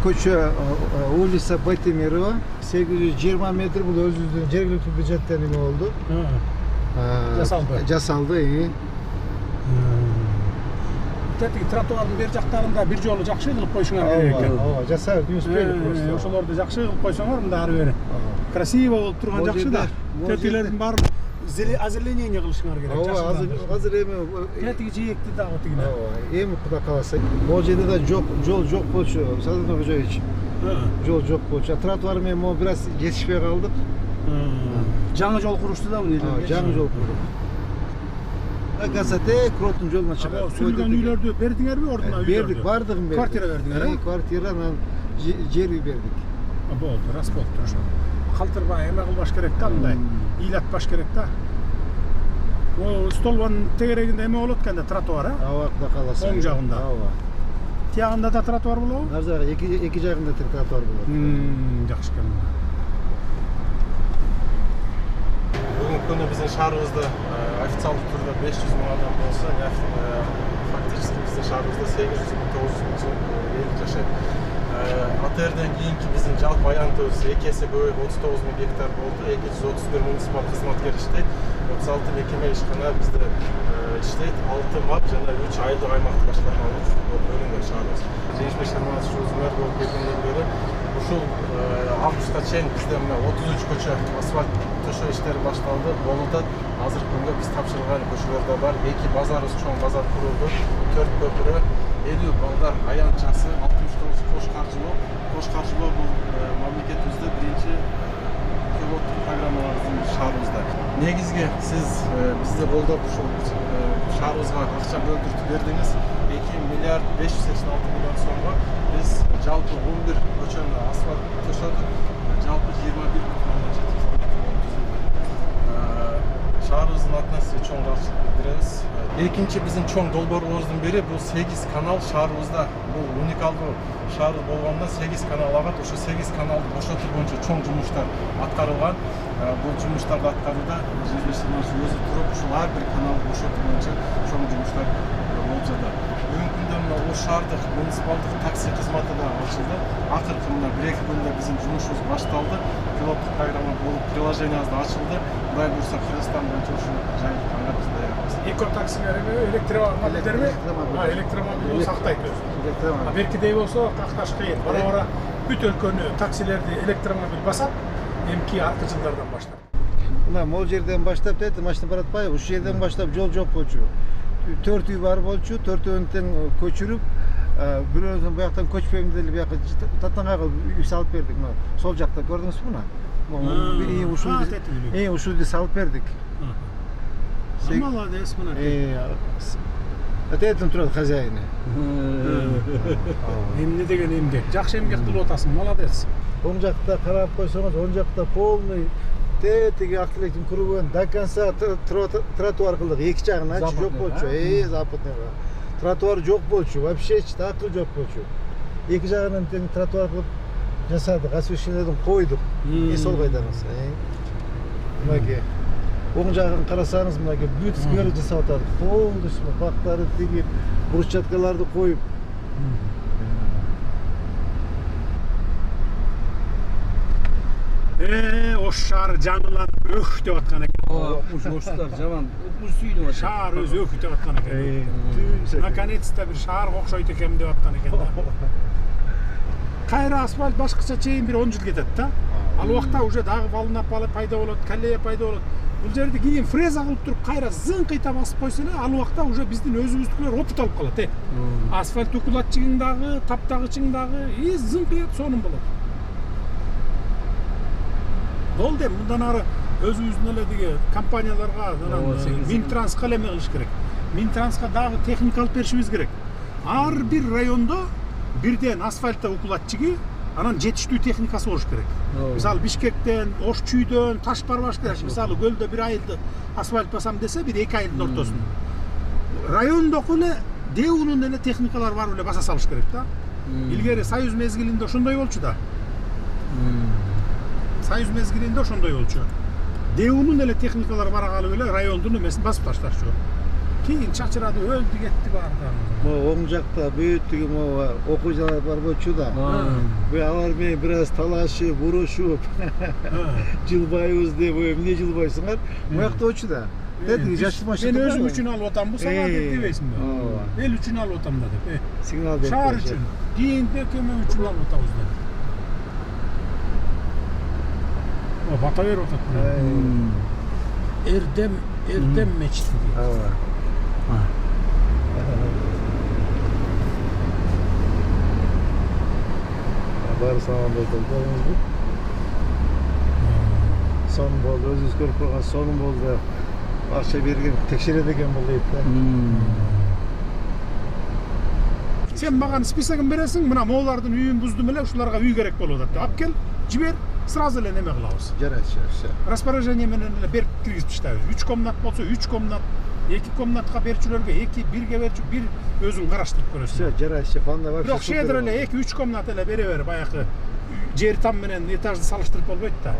Koça улица Байтемирова 820 метр бұл өзүнүн жергиликтүү бюджеттен эме болду. Жасалды. Тетиги тротуардын бер жактарында бир жолу жакшы кылып койушуңар керек экен. Ооба, жасап успели просто. Ошолорду жакшы кылып койсоңор мында ары бери. Красиво болуп турган жакшы да. Тетилердин баарын озеленение кылышыңар керек. Ооба, азыр эми тетиги жээкти дагы тигине. Ооба, эми Кудай кааласа. Бул жерде да жол жок болчу. Садыр Кожоевич. Жол жок болчу. Тротуар менен могу бир аз жетишпей калдык. Жаңы жол курушту да мына эле. Жаңы жол курдук. Гасате Кроттун жолуна чыгат. Сүйлгөн үйлөрдү бердиңерби ордуна үйлөрдү? Бердик, бардыгын бердик. Квартира бердиңер? Квартира анан жерди бердик. Болду, рас болуптур ошо. Калтырбай эме кылбаш керек да мындай. Ыйлатпаш керек да. О, столбанын тегерегинде эме болот экен да тротуар, а? Ооба, Кудай кааласа. Оң жагында. Ооба. Тиягында да тротуар болобу? Ар жагы эки жагында тротуар болот. Жакшы экен. Бүгүнкү күнү биздин шаарыбызда официалдык түрдө 500 миң адам болсо, фактически биздин шаарыбызда 800 миң 900 миң эл жашайт. АТРден кийинки биздин жалпы аянтыбыз 2 эсе көбөйүп 39 миң гектар болду. 231 муниципал кызматкер иштейт. 36 мекеме ишкана бизде иштейт. 6 МАП жана 3 айылдык аймактык башкармалар бөлүнгөн шаарыбыз. Жеңишбек Шарманович мэр болуп келгенден бери ушул августка чейин бизде 33 көчө асфальт төшөө иштери башталды. Болуда азыркы күнгө биз тапшырган көчөлөр да бар. 2 базарыбыз чоң базар курулду. 4 көпүрө, 50 балдар аянтчасы, 69 кош каржылоо бул мамлекетибизде биринчи пилоттук программаларыбыздын шаарыбызда. Негизги сиз бизди колдоп ушул шаарыбызга акча бөлдүрүп бердиңиз. 2 миллиард 586 миллион сомго биз жалпы 11 көчөнү асфальт төшөдүк. Жалпы 21 шаарыбыздын атынан сизге чоң рахмат билдиребиз. Экинчи биздин чоң долбоорлорубуздун бири бул 8 канал шаарыбызда. Бул уникалдуу шаар болгондон 8 канал агат. Ошо 8 каналды бошотуу боюнча чоң жумуштар аткарылган. Бул жумуштарды аткарууда өзү туруп ушул ар бир каналды бошотуу боюнча чоң жумуштар болуп жатат. Бүгүнкү күндө Ош шаардык муниципалдык такси кызматы да ачылды. Акыркы мына 1-2 күндө биздин жумушубуз башталды. Пилоттук программа болуп, приложениябыз да ачылды. Кудай буйрса Кыргызстан боюнча ушул жайылтканга биз даярбыз. Эко таксилерби, электромобилдерби? Электромобилди сактайт өзү. Беркидей болсо какташ кыйын. Бара-бара бүт өлкөнү таксилерди электромобиль басат. Эмки аркы жылдардан баштап. Мына могу жерден баштап дейт, машина баратпайбы? Ушул жерден баштап жол жок болчу. 4 үй бар болчу, 4-өөнү тең көчүрүп, бирөөнүн бияктан көчпөйм деле бияка татанга үй салып бердик. Мына сол жакта көрдүңүзбү мына? Ушулду салып бердик. Молодец, мына. Этеден турат хозяйны. Эмне деген эмгек? Жакшы эмгек кылып атасың, молодец. Оң жакта карап койсоңуз, оң жакта полный тетиги автолектин курган до конца тротуар кылдык. Эки жагына жок болчу. Западный. Тротуар жок болчу, вообще такыр жок болчу. Эки жагынан тең тротуар кылып жасадык, освещениеден койдук. Сол кайдаңыз. Мынаке. Оң жагын карасаңыз, мынаке бүт сквер жасап атат. Полностью бактарды тигип, брусчаткаларды коюп. Ош шаары жаңыланып өх деп аткан экен. Оштар жаман сүйүнүп атат. Шаар өзү өх деп аткан экен. Наконец-то бир шаарга окшойт экен деп аткан экен да. Кайра асфальт башкача чейин бир 10 жыл кетет да. Ал убакта уже дагы валына пайда болот, колея пайда болот. Бул жерди кийин фреза кылып туруп кайра зыңкыйта басып койсо эле, ал убакта уже биздин өзүбүздүкүлөр опыт алып калат, Асфальт укулатчыгың дагы, таптагычың дагы, зыңкыят сонун болот. Болду, мындан ары өзүбүздүн эле диги компанияларга, Минтранска эле эме кылыш керек. Минтранска дагы техника алып беришибиз керек. Ар бир райондо бирден асфальтта укулатчыгы, анан жетиштүү техникасы болуш керек. Мисалы Бишкектен, Ош чүйдөн таш барбаш керек. Мисалы көлдө бир айылды асфальт басам десе, бир 2 айылдын ортосун. Райондогу эле ДЭУнун эле техникалар барып эле баса салыш керек да. Илгери Союз мезгилинде ошондой болчу да. Союз мезгилинде ошондой болчу. ДЭУнун эле техникалар барагалып эле райондун эмесин басып ташташчу. Кийин чачырады, өлдү кетти бардыгы. Могу оң жакта бөөттүгү могу окуучулар бар болчу да. Бу алар менен бир аз талашып, урушуп, жылбайбыз деп, эмне жылбайсыңар? Мыяктоочу да. Деди жаш машина. Мен өзүм үчүн алып атам, бу сага деп дебейсиңби? Эл үчүн алып атам да деп. Сигнал берип. Шаар үчүн, кийинки көмөк үчүн алып атабыз да. Бата берип атат. Эрдем мечити дейт. Ооба. Баары салам болду. Сон болду, өзүбүз көрүп койгон сонун болду. Акча берген, текшерет экен бул дейт да. Сен маган списогун бересиң, мына моулардын үйүн буздум эле, ушуларга үй керек болуп атат. Алып кел, жибер, сразу эле неме кылабыз. Жарайт, Распоряжение менен эле берип киргизип таштайбыз. 3 комнат болсо 3 комнат, 2 комнатка берчүлөргө 2, 1ге берчү, 1 өзүң караштырып көрөсүң. Все, жарайт, анда вообще. Бирок шедер эле 2-3 комнат эле бере бер, баягы жер там менен этажды салыштырып болбойт да.